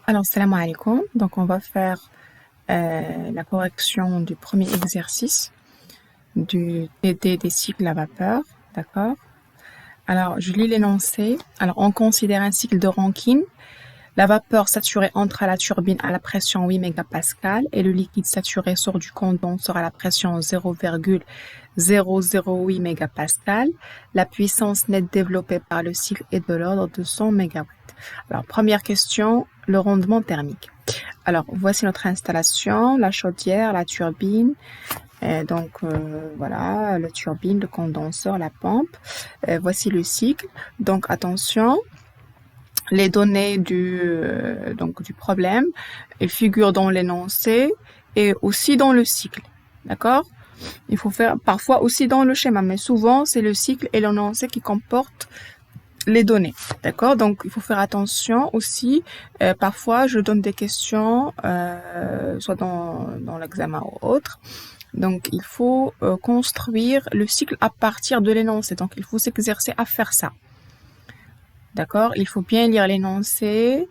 Alors, salam alaikum. Donc, on va faire la correction du premier exercice du TD des cycles à vapeur. D'accord? Alors, je lis l'énoncé. Alors, on considère un cycle de Rankine. La vapeur saturée entre à la turbine à la pression 8 mégapascal et le liquide saturé sort du condenseur à la pression 0,008 mégapascal. La puissance nette développée par le cycle est de l'ordre de 100 mégawatts. Alors, première question, le rendement thermique. Alors, voici notre installation, la chaudière, la turbine. Voilà, la turbine, le condenseur, la pompe. Voici le cycle. Donc, attention. Les données du problème, elles figurent dans l'énoncé et aussi dans le cycle. D'accord? Il faut faire parfois aussi dans le schéma, mais souvent c'est le cycle et l'énoncé qui comportent les données. D'accord? Donc il faut faire attention aussi. Parfois je donne des questions, soit dans l'examen ou autre. Donc il faut construire le cycle à partir de l'énoncé. Donc il faut s'exercer à faire ça. D'accord? Il faut bien lire l'énoncé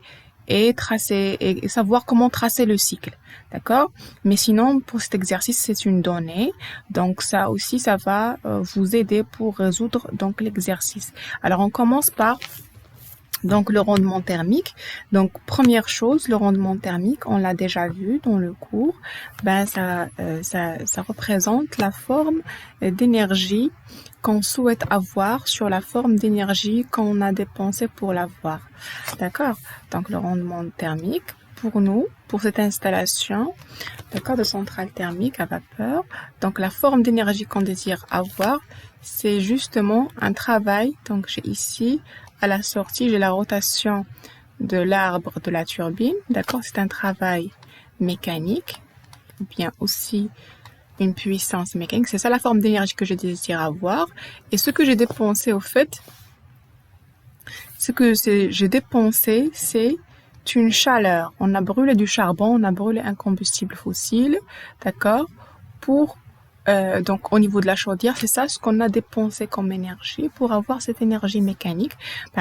et tracer et savoir comment tracer le cycle. D'accord? Mais sinon, pour cet exercice, c'est une donnée. Donc ça aussi, ça va vous aider pour résoudre donc l'exercice. Alors on commence par donc le rendement thermique. Donc première chose, le rendement thermique, on l'a déjà vu dans le cours. Ça représente la forme d'énergie qu'on souhaite avoir sur la forme d'énergie qu'on a dépensé pour l'avoir. D'accord? Donc le rendement thermique pour nous, pour cette installation, d'accord, de centrale thermique à vapeur. Donc la forme d'énergie qu'on désire avoir, c'est justement un travail. Donc j'ai ici à la sortie, j'ai la rotation de l'arbre de la turbine. D'accord, c'est un travail mécanique, ou bien aussi une puissance mécanique. C'est ça la forme d'énergie que je désire avoir. Et ce que j'ai dépensé au fait, j'ai dépensé, c'est une chaleur. On a brûlé du charbon, on a brûlé un combustible fossile, d'accord, pour donc au niveau de la chaudière, c'est ça ce qu'on a dépensé comme énergie pour avoir cette énergie mécanique,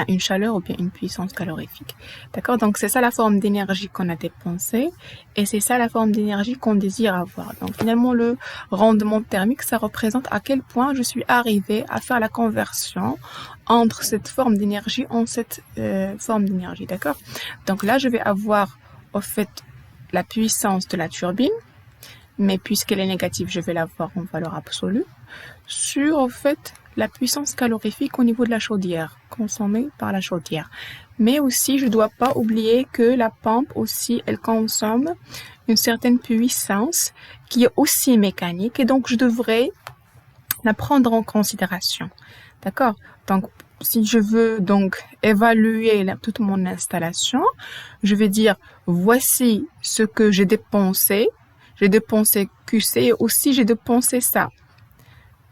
une chaleur ou bien une puissance calorifique. D'accord? Donc c'est ça la forme d'énergie qu'on a dépensée et c'est ça la forme d'énergie qu'on désire avoir. Donc finalement le rendement thermique, ça représente à quel point je suis arrivée à faire la conversion entre cette forme d'énergie en cette forme d'énergie. D'accord? Donc là je vais avoir au fait la puissance de la turbine, mais puisqu'elle est négative, je vais l'avoir en valeur absolue, sur, en fait, la puissance calorifique au niveau de la chaudière, consommée par la chaudière. Mais aussi, je ne dois pas oublier que la pompe aussi, elle consomme une certaine puissance qui est aussi mécanique, et donc je devrais la prendre en considération. D'accord? Donc, si je veux donc évaluer toute mon installation, je vais dire, voici ce que j'ai dépensé. J'ai dépensé QC et aussi j'ai dépensé ça.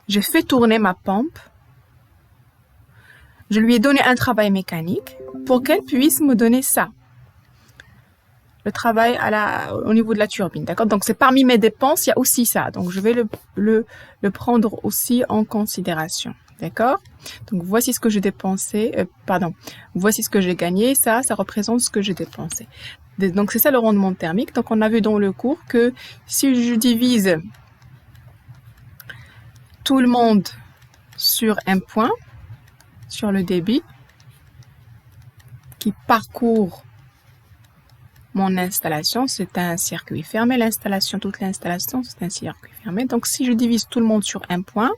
J'ai fait tourner ma pompe. Je lui ai donné un travail mécanique pour qu'elle puisse me donner ça. Le travail au niveau de la turbine, d'accord? Donc c'est parmi mes dépenses, il y a aussi ça. Donc je vais le prendre aussi en considération, d'accord? Donc voici ce que j'ai dépensé, voici ce que j'ai gagné. Ça représente ce que j'ai dépensé. Donc c'est ça le rendement thermique. Donc on a vu dans le cours que si je divise tout le monde sur un point, sur le débit qui parcourt mon installation, c'est un circuit fermé. Toute l'installation, c'est un circuit fermé. Donc si je divise tout le monde sur un point,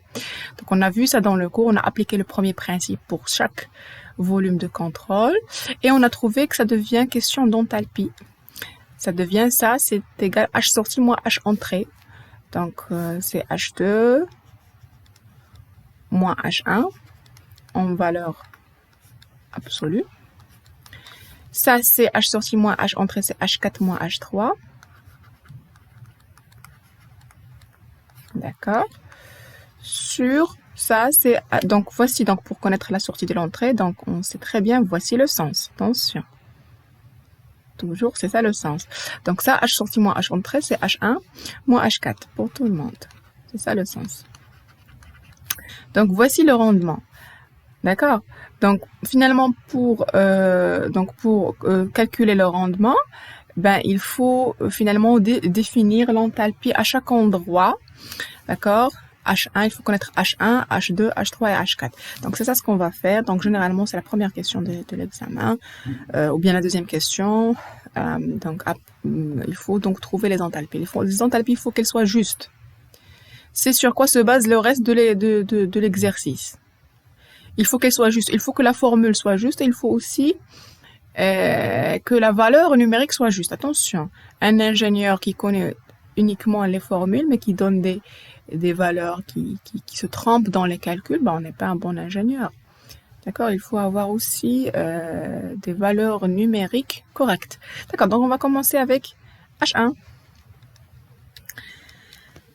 donc on a vu ça dans le cours, on a appliqué le premier principe pour chaque volume de contrôle et on a trouvé que ça devient question d'enthalpie. Ça devient ça, c'est égal H sortie moins H entrée. Donc, c'est H2 moins H1 en valeur absolue. Ça, c'est H sortie moins H entrée, c'est H4 moins H3. D'accord. Sur ça, c'est... Donc, voici, donc pour connaître la sortie de l'entrée, donc on sait très bien, voici le sens. Attention. Toujours, c'est ça le sens. Donc ça, H sortie moins H entrée, c'est H1 moins H4 pour tout le monde. C'est ça le sens. Donc voici le rendement. D'accord? Donc, finalement, pour calculer le rendement, ben, il faut finalement définir l'enthalpie à chaque endroit. D'accord? H1, il faut connaître H1, H2, H3 et H4. Donc, c'est ça ce qu'on va faire. Donc, généralement, c'est la première question de l'examen, ou bien la deuxième question. Il faut donc trouver les enthalpies. Les enthalpies, il faut qu'elles soient justes. C'est sur quoi se base le reste de l'exercice. Il faut qu'elle soit juste. Il faut que la formule soit juste et il faut aussi que la valeur numérique soit juste. Attention, un ingénieur qui connaît uniquement les formules mais qui donne des valeurs qui se trompent dans les calculs, ben on n'est pas un bon ingénieur. D'accord? Il faut avoir aussi des valeurs numériques correctes. D'accord, donc on va commencer avec H1.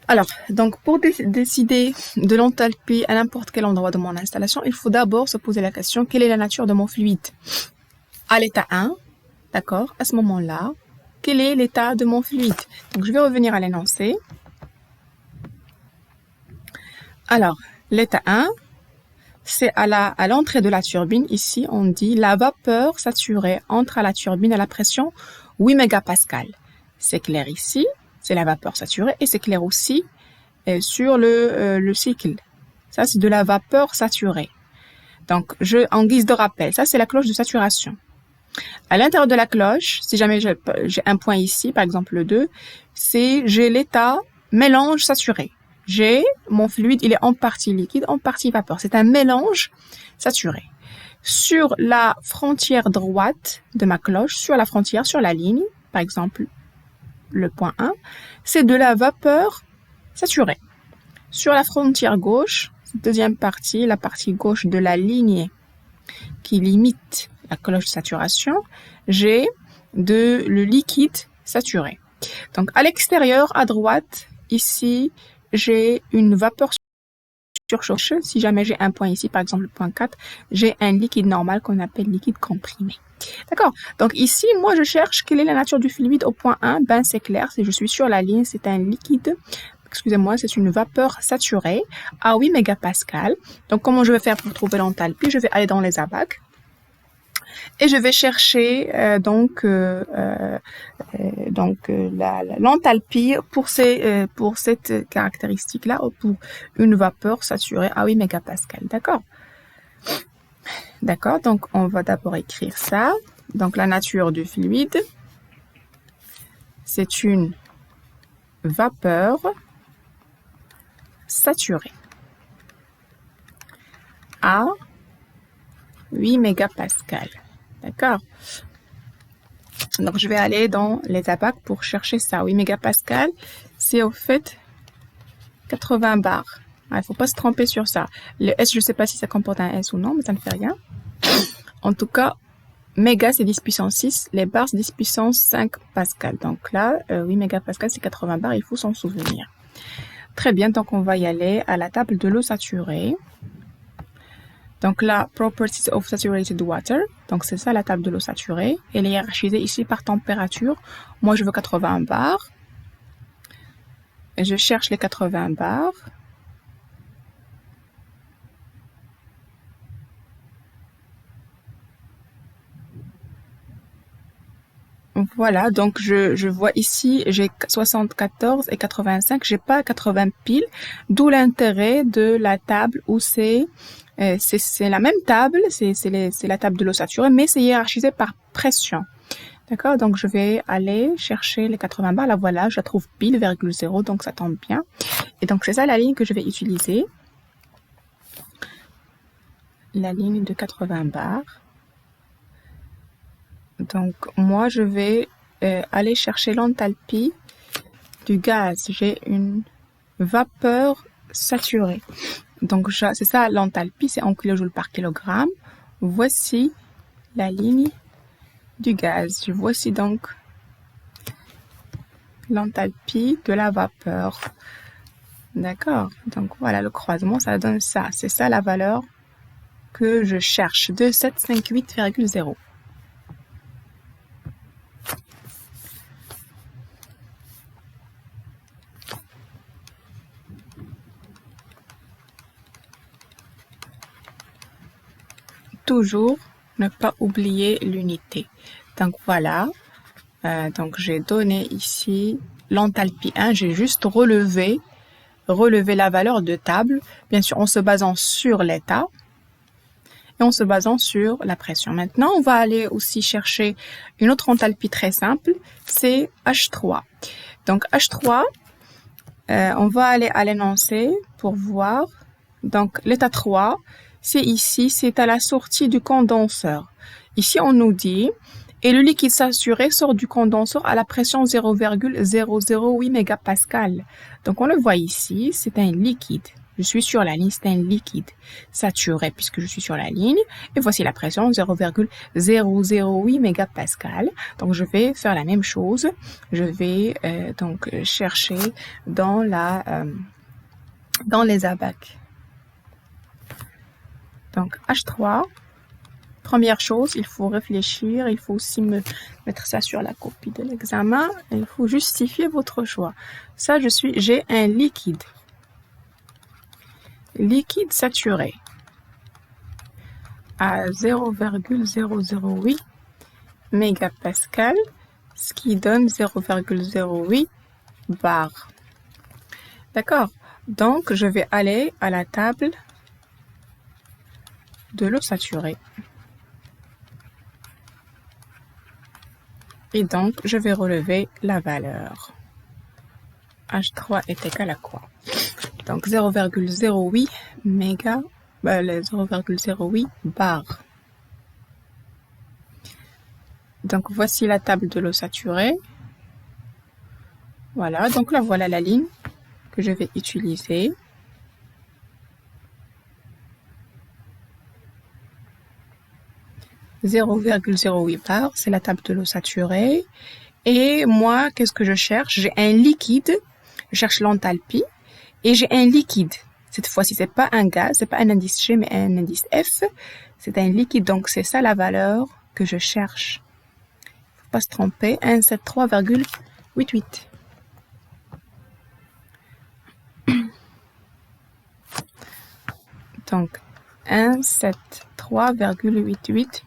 Alors, donc pour décider de l'enthalpie à n'importe quel endroit de mon installation, il faut d'abord se poser la question, quelle est la nature de mon fluide? À l'état 1, d'accord, à ce moment-là, quel est l'état de mon fluide? Donc je vais revenir à l'énoncé. Alors, l'état 1, c'est à l'entrée de la turbine. Ici, on dit la vapeur saturée entre à la turbine à la pression 8 mégapascal. C'est clair ici, c'est la vapeur saturée et c'est clair aussi sur le cycle. Ça, c'est de la vapeur saturée. Donc, en guise de rappel, ça, c'est la cloche de saturation. À l'intérieur de la cloche, si jamais j'ai un point ici, par exemple le 2, j'ai l'état mélange saturé. Mon fluide, il est en partie liquide, en partie vapeur. C'est un mélange saturé. Sur la frontière droite de ma cloche, sur la ligne, par exemple le point 1, c'est de la vapeur saturée. Sur la frontière gauche, deuxième partie, la partie gauche de la lignée qui limite la cloche de saturation, j'ai le liquide saturé. Donc à l'extérieur, à droite, ici, j'ai une vapeur surchauffée. Si jamais j'ai un point ici, par exemple le point 4, j'ai un liquide normal qu'on appelle liquide comprimé. D'accord? Donc ici, moi je cherche quelle est la nature du fluide au point 1. Ben c'est clair, si je suis sur la ligne, c'est un liquide, excusez-moi, c'est une vapeur saturée à 8 mégapascal. Donc comment je vais faire pour trouver l'enthalpie? Je vais aller dans les ABAC. Et je vais chercher l'enthalpie pour cette caractéristique-là, pour une vapeur saturée à 8 mégapascal. D'accord? D'accord, donc on va d'abord écrire ça. Donc la nature du fluide, c'est une vapeur saturée à 8 mégapascal. D'accord? Donc, je vais aller dans les ABAC pour chercher ça. 8 mégapascal, c'est au fait 80 bars. Il ne faut pas se tromper sur ça. Le S, je ne sais pas si ça comporte un S ou non, mais ça ne fait rien. En tout cas, méga, c'est 10 puissance 6. Les bars, c'est 10 puissance 5 pascal. Donc là, 8 mégapascal, c'est 80 bars. Il faut s'en souvenir. Très bien, donc on va y aller à la table de l'eau saturée. Donc là, Properties of Saturated Water. Donc c'est ça la table de l'eau saturée. Elle est hiérarchisée ici par température. Moi, je veux 80 bars. Et je cherche les 80 bars. Voilà, donc je vois ici, j'ai 74 et 85. J'ai pas 80 piles. D'où l'intérêt de la table où c'est la même table, c'est la table de l'eau saturée, mais c'est hiérarchisé par pression. D'accord, donc je vais aller chercher les 80 bars. Là, voilà, je la trouve pile, virgule 0, donc ça tombe bien. Et donc, c'est ça la ligne que je vais utiliser. La ligne de 80 bars. Donc, moi, je vais aller chercher l'enthalpie du gaz. J'ai une vapeur saturée. Donc, c'est ça l'enthalpie, c'est en kilojoules par kilogramme. Voici la ligne du gaz. Voici donc l'enthalpie de la vapeur. D'accord? Donc, voilà, le croisement, ça donne ça. C'est ça la valeur que je cherche, 2758,0. toujours ne pas oublier l'unité. Donc voilà, donc j'ai donné ici l'enthalpie 1, j'ai juste relevé la valeur de table, bien sûr en se basant sur l'état et en se basant sur la pression. Maintenant, on va aller aussi chercher une autre enthalpie très simple, c'est H3. Donc H3, on va aller à l'énoncé pour voir. Donc l'état 3, c'est ici, c'est à la sortie du condenseur. Ici, on nous dit, et le liquide saturé sort du condenseur à la pression 0,008 mégapascal. Donc on le voit ici, c'est un liquide. Je suis sur la ligne, c'est un liquide saturé puisque je suis sur la ligne. Et voici la pression 0,008 mégapascal. Donc je vais faire la même chose. Je vais donc chercher dans les abacs. Donc H3. Première chose, il faut réfléchir, il faut aussi mettre ça sur la copie de l'examen. Il faut justifier votre choix. Ça, j'ai un liquide. Liquide saturé à 0,008 mégapascal, ce qui donne 0,08 bar. D'accord? Donc, je vais aller à la table de l'eau saturée. Et donc, je vais relever la valeur. H3 est égal à quoi? Donc, 0,08 méga, 0,08 bar. Donc, voici la table de l'eau saturée. Voilà, donc là, voilà la ligne que je vais utiliser. « 0,08 bar, c'est la table de l'eau saturée. Et moi, qu'est-ce que je cherche? J'ai un liquide, je cherche l'enthalpie, et j'ai un liquide. Cette fois-ci, c'est pas un gaz, c'est pas un indice G, mais un indice F. C'est un liquide, donc c'est ça la valeur que je cherche. Faut pas se tromper, 173,88. Donc, 173,88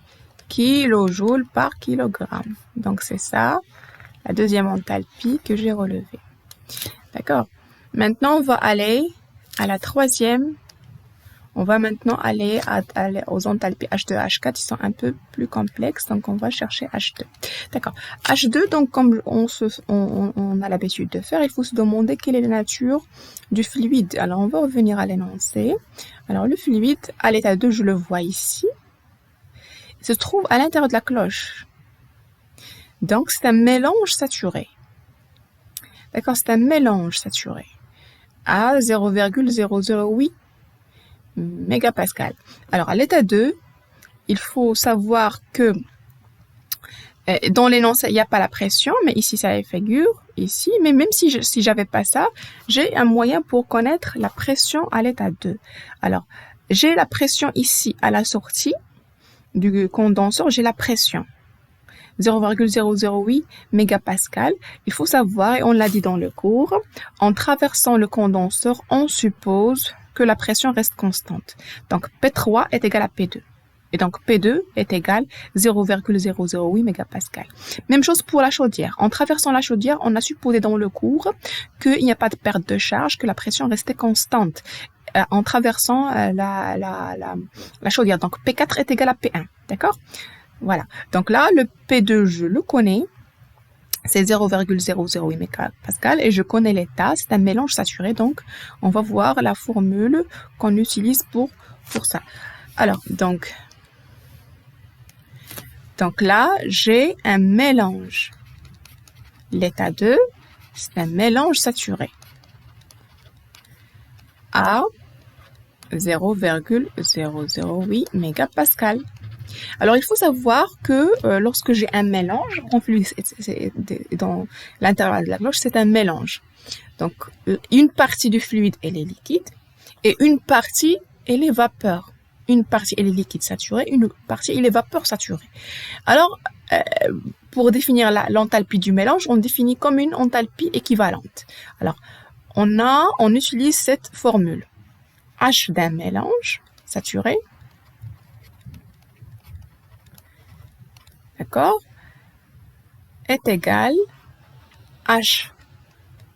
kilojoules par kilogramme. Donc, c'est ça, la deuxième enthalpie que j'ai relevée. D'accord? Maintenant, on va aller à la troisième. On va maintenant aller aux enthalpies H2 et H4. Ils sont un peu plus complexes, donc on va chercher H2. D'accord. H2, donc comme on a l'habitude de faire, il faut se demander quelle est la nature du fluide. Alors, on va revenir à l'énoncé. Alors, le fluide, à l'état 2, je le vois ici. Il se trouve à l'intérieur de la cloche. Donc, c'est un mélange saturé. D'accord, c'est un mélange saturé à 0,008 mégapascal. Alors, à l'état 2, il faut savoir que dans l'énoncé, il n'y a pas la pression, mais ici, ça figure, ici. Mais même si j'avais pas ça, j'ai un moyen pour connaître la pression à l'état 2. Alors, j'ai la pression ici à la sortie du condenseur, j'ai la pression. 0,008 mégapascal. Il faut savoir, et on l'a dit dans le cours, en traversant le condenseur, on suppose que la pression reste constante. Donc, P3 est égal à P2. Et donc, P2 est égal à 0,008 mégapascal. Même chose pour la chaudière. En traversant la chaudière, on a supposé dans le cours qu'il n'y a pas de perte de charge, que la pression restait constante en traversant la chaudière. Donc, P4 est égal à P1. D'accord? Voilà. Donc là, le P2, je le connais. C'est 0,008 mégapascal et je connais l'état. C'est un mélange saturé. Donc, on va voir la formule qu'on utilise pour ça. Alors, donc là, j'ai un mélange. L'état 2, c'est un mélange saturé à 0,008 mégapascal. Alors, il faut savoir que lorsque j'ai un mélange, dans l'intérieur de la cloche, c'est un mélange. Donc, une partie du fluide, elle est liquide et une partie, elle est vapeur. Une partie, elle est liquide saturé, une partie, elle est vapeur saturée. Alors, pour définir l'enthalpie du mélange, on définit comme une enthalpie équivalente. Alors, on utilise cette formule. H d'un mélange saturé d'accord, est égal H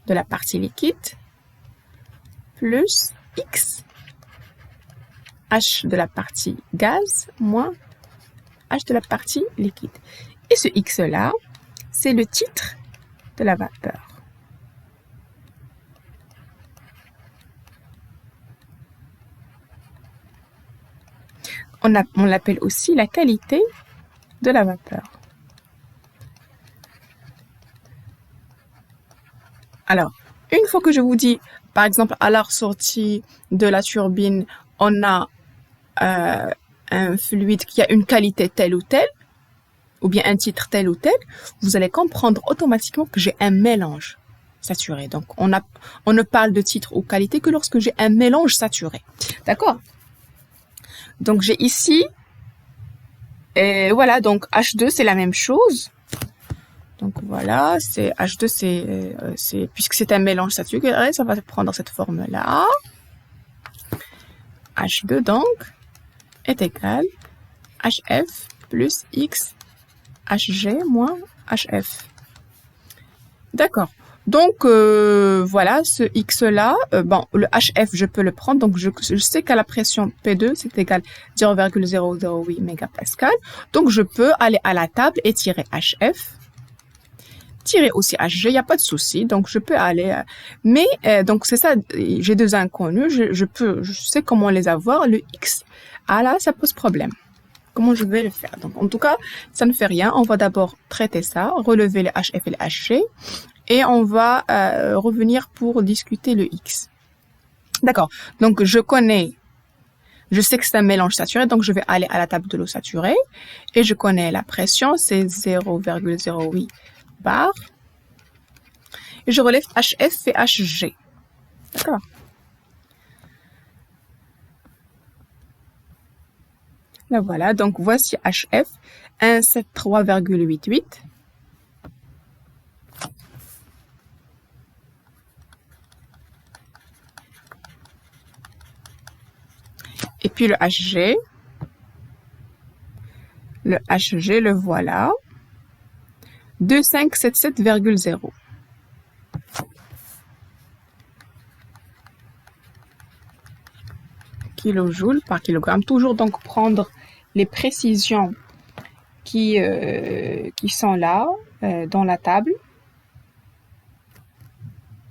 de la partie liquide plus X H de la partie gaz moins H de la partie liquide. Et ce X-là, c'est le titre de la vapeur. On l'appelle aussi la qualité de la vapeur. Alors, une fois que je vous dis, par exemple, à la sortie de la turbine, on a un fluide qui a une qualité telle ou telle, ou bien un titre tel ou tel, vous allez comprendre automatiquement que j'ai un mélange saturé. Donc, on ne parle de titre ou qualité que lorsque j'ai un mélange saturé. D'accord? Donc, j'ai ici, et voilà, donc H2, c'est la même chose. Donc, voilà, c'est H2, c'est puisque c'est un mélange saturé, ça va prendre cette forme-là. H2, donc, est égal HF plus X Hg moins Hf. D'accord. Donc, voilà, ce X-là, bon, le Hf, je peux le prendre. Donc, je sais qu'à la pression P2, c'est égal 0,008 mégapascal. Donc, je peux aller à la table et tirer Hf. Tirer aussi Hg, il n'y a pas de souci. Donc, je peux aller... mais, donc, c'est ça, j'ai deux inconnus. Je sais comment les avoir. Le X, ah là, ça pose problème. Comment je vais le faire? Donc, en tout cas, ça ne fait rien. On va d'abord traiter ça, relever les HF et les Hg, et on va revenir pour discuter le X. D'accord. Donc, je sais que c'est un mélange saturé, donc je vais aller à la table de l'eau saturée, et je connais la pression, c'est 0,08 bar, et je relève HF et Hg. D'accord. Là, voilà, donc voici HF, 173,88. Et puis le Hg, le voilà, 2577,0. Kilojoules par kilogramme. Toujours donc prendre les précisions qui sont là dans la table.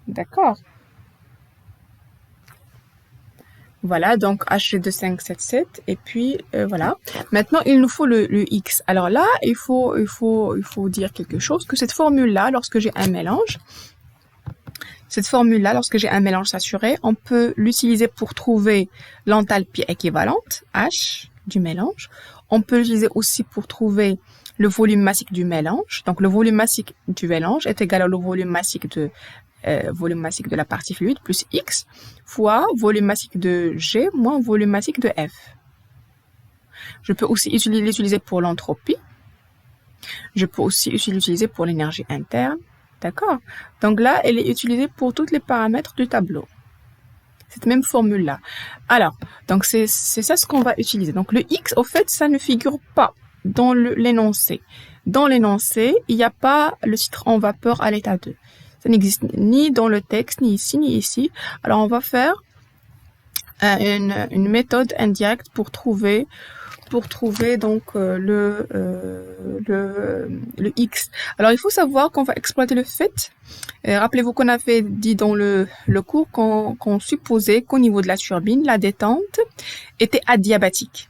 D'accord. Voilà, donc H2577 et puis voilà. Maintenant, il nous faut le X. Alors là, il faut dire quelque chose, que cette formule-là, lorsque j'ai un mélange, saturé, on peut l'utiliser pour trouver l'enthalpie équivalente, H, du mélange. On peut l'utiliser aussi pour trouver le volume massique du mélange. Donc, le volume massique du mélange est égal au volume massique de la partie fluide plus X fois volume massique de G moins volume massique de F. Je peux aussi l'utiliser pour l'entropie. Je peux aussi l'utiliser pour l'énergie interne. D'accord? Donc là, elle est utilisée pour tous les paramètres du tableau. Cette même formule-là. Alors, donc c'est ça ce qu'on va utiliser. Donc le X, au fait, ça ne figure pas dans l'énoncé. Dans l'énoncé, il n'y a pas le titre en vapeur à l'état 2. Ça n'existe ni dans le texte, ni ici, ni ici. Alors, on va faire une méthode indirecte pour trouver donc le X. Alors, il faut savoir qu'on va exploiter le fait. Rappelez-vous qu'on avait dit dans le cours qu'on supposait qu'au niveau de la turbine, la détente était adiabatique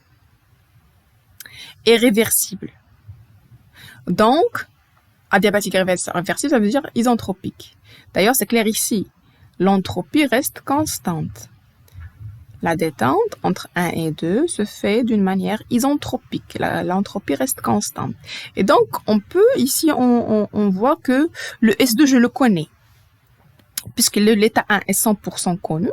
et réversible. Donc, adiabatique et réversible, ça veut dire isentropique. D'ailleurs, c'est clair ici. L'entropie reste constante. La détente entre 1 et 2 se fait d'une manière isentropique. L'entropie reste constante. Et donc, ici, on voit que le S2, je le connais. Puisque l'état 1 est 100% connu.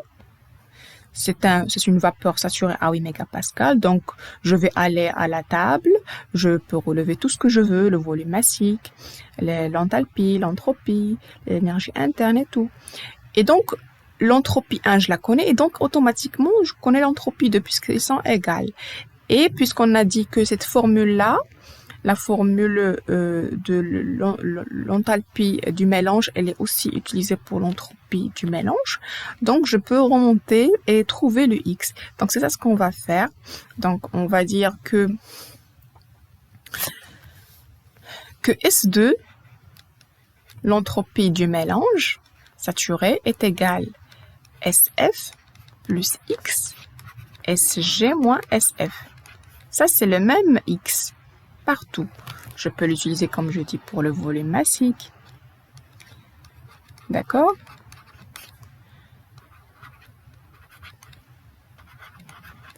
C'est une vapeur saturée à 8 mégapascal. Donc, je vais aller à la table. Je peux relever tout ce que je veux, le volume massique, l'enthalpie, l'entropie, l'énergie interne et tout. Et donc, l'entropie 1, je la connais. Et donc, automatiquement, je connais l'entropie 2 puisqu'ils sont égales. Et puisqu'on a dit que cette formule-là, la formule de l'enthalpie du mélange, elle est aussi utilisée pour l'entropie du mélange. Donc, je peux remonter et trouver le X. Donc, c'est ça ce qu'on va faire. Donc, on va dire que S2, l'entropie du mélange saturé, est égale SF plus X, SG moins SF. Ça, c'est le même X partout. Je peux l'utiliser, comme je dis, pour le volume massique. D'accord?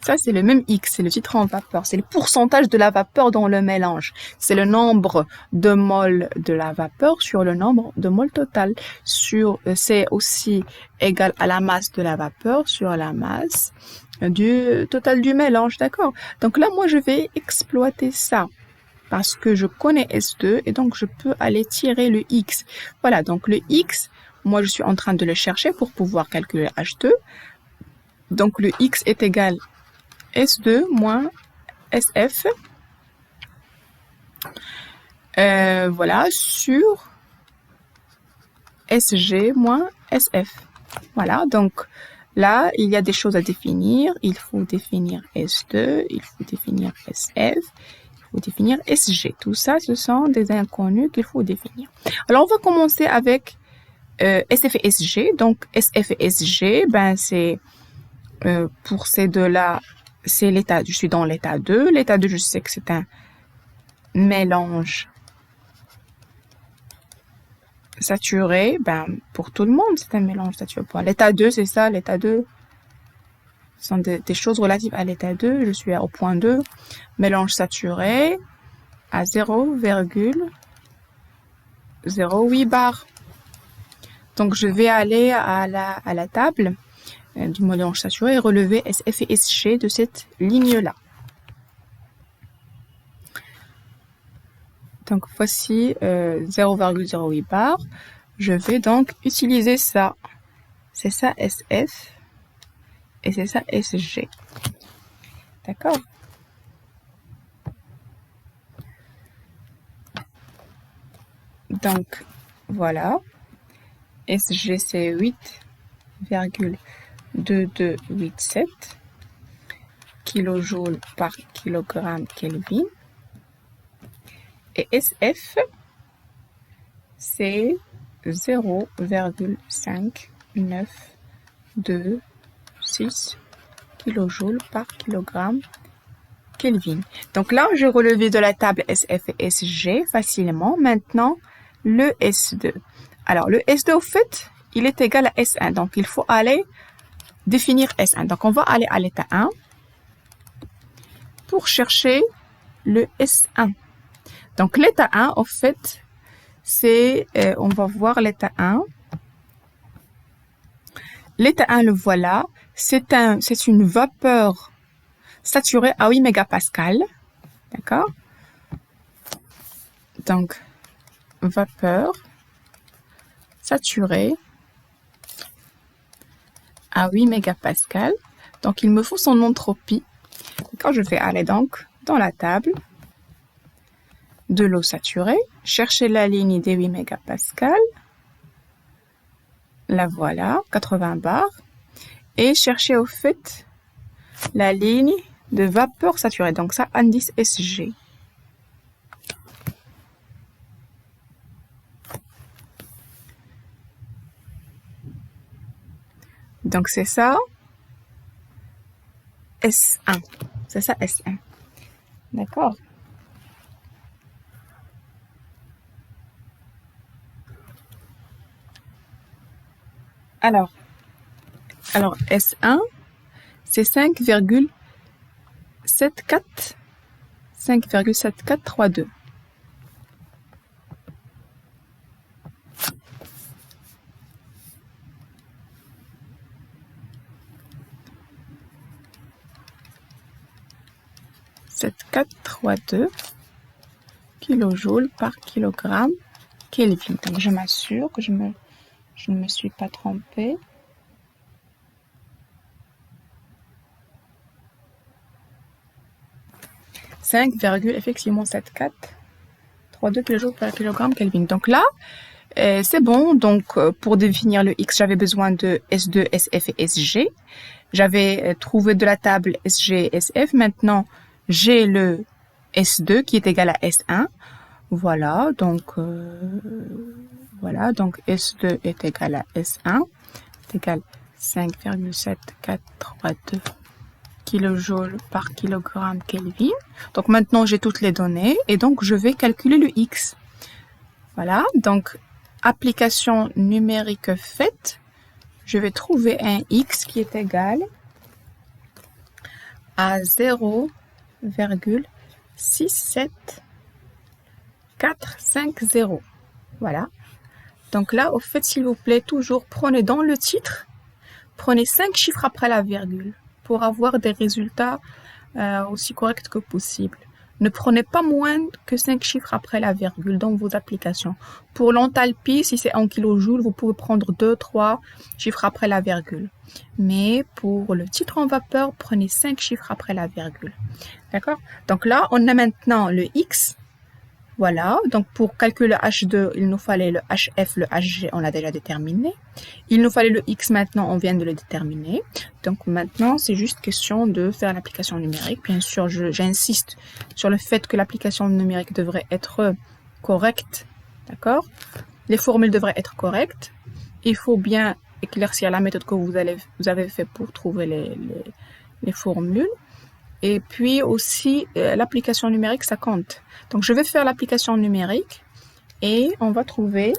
Ça, c'est le même X, c'est le titre en vapeur. C'est le pourcentage de la vapeur dans le mélange. C'est le nombre de moles de la vapeur sur le nombre de moles total. C'est aussi égal à la masse de la vapeur sur la masse du total du mélange. D'accord? Donc là, moi, je vais exploiter ça parce que je connais S2 et donc je peux aller tirer le X. Voilà, donc le X, moi, je suis en train de le chercher pour pouvoir calculer H2. Donc le X est égal S2 moins SF, voilà, sur SG moins SF. Voilà, donc là, il y a des choses à définir. Il faut définir S2, il faut définir SF, il faut définir SG. Tout ça, ce sont des inconnus qu'il faut définir. Alors, on va commencer avec SF et SG. Donc, SF et SG, ben, c'est pour ces deux-là, c'est l'état, je suis dans l'état 2. L'état 2, je sais que c'est un mélange saturé. Ben, pour tout le monde, c'est un mélange saturé. L'état 2, c'est ça, l'état 2. Ce sont des choses relatives à l'état 2. Je suis au point 2. Mélange saturé à 0,08 bar. Donc, je vais aller à la table du mélange saturé et relever SF et SG de cette ligne-là. Donc, voici 0,08 bar. Je vais donc utiliser ça. C'est ça SF et c'est ça SG. D'accord? Donc, voilà. SG, c'est 8,2287 kJ par kilogramme Kelvin. Et SF, c'est 0,5926 kJ par kilogramme Kelvin. Donc là, je relevais de la table SF et SG facilement. Maintenant, le S2. Alors, le S2, au fait, il est égal à S1. Donc, il faut aller définir S1. Donc, on va aller à l'état 1 pour chercher le S1. Donc, l'état 1, au fait, c'est, on va voir l'état 1. L'état 1, le voilà. C'est une vapeur saturée à 8 mégapascales. D'accord? Donc, vapeur saturée à 8 mégapascales. Donc, il me faut son entropie. Quand je vais aller donc dans la table de l'eau saturée, chercher la ligne des 8 mégapascales. La voilà, 80 bars. Et chercher au fait la ligne de vapeur saturée. Donc ça, indice SG. Donc c'est ça, S1. C'est ça, S1. D'accord? Alors S1, c'est 5,7432. kilojoules par kilogramme Kelvin. Donc je m'assure que je ne me suis pas trompée. effectivement 7,432 kJ par kilogramme Kelvin. Donc là, c'est bon. Donc, pour définir le X, j'avais besoin de S2, SF et SG. J'avais trouvé de la table SG et SF. Maintenant, j'ai le S2 qui est égal à S1. Voilà, donc S2 est égal à S1, est égal à 5,7432 kJ par kilogramme Kelvin. Donc maintenant, j'ai toutes les données et donc je vais calculer le X. Voilà, donc application numérique faite, je vais trouver un X qui est égal à 0,67450. Voilà. Donc là, au fait, s'il vous plaît, toujours prenez dans le titre, prenez 5 chiffres après la virgule pour avoir des résultats aussi corrects que possible. Ne prenez pas moins que 5 chiffres après la virgule dans vos applications. Pour l'enthalpie, si c'est en kilojoules, vous pouvez prendre 2-3 chiffres après la virgule. Mais pour le titre en vapeur, prenez 5 chiffres après la virgule. D'accord? Donc là, on a maintenant le X. Voilà, donc pour calculer le H2, il nous fallait le HF, le HG, on l'a déjà déterminé. Il nous fallait le X maintenant, on vient de le déterminer. Donc maintenant, c'est juste question de faire l'application numérique. Bien sûr, j'insiste sur le fait que l'application numérique devrait être correcte, d'accord? Les formules devraient être correctes. Il faut bien éclaircir la méthode que vous avez fait pour trouver les formules. Et puis aussi, l'application numérique, ça compte. Donc, je vais faire l'application numérique et on va trouver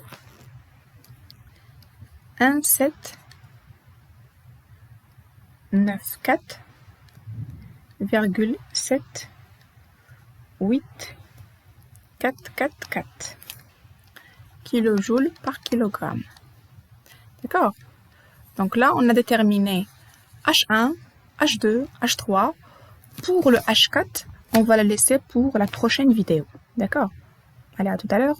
1794,78444 kilojoules par kilogramme. D'accord? Donc là, on a déterminé H1, H2, H3. Pour le H4, on va le laisser pour la prochaine vidéo. D'accord? Allez, à tout à l'heure.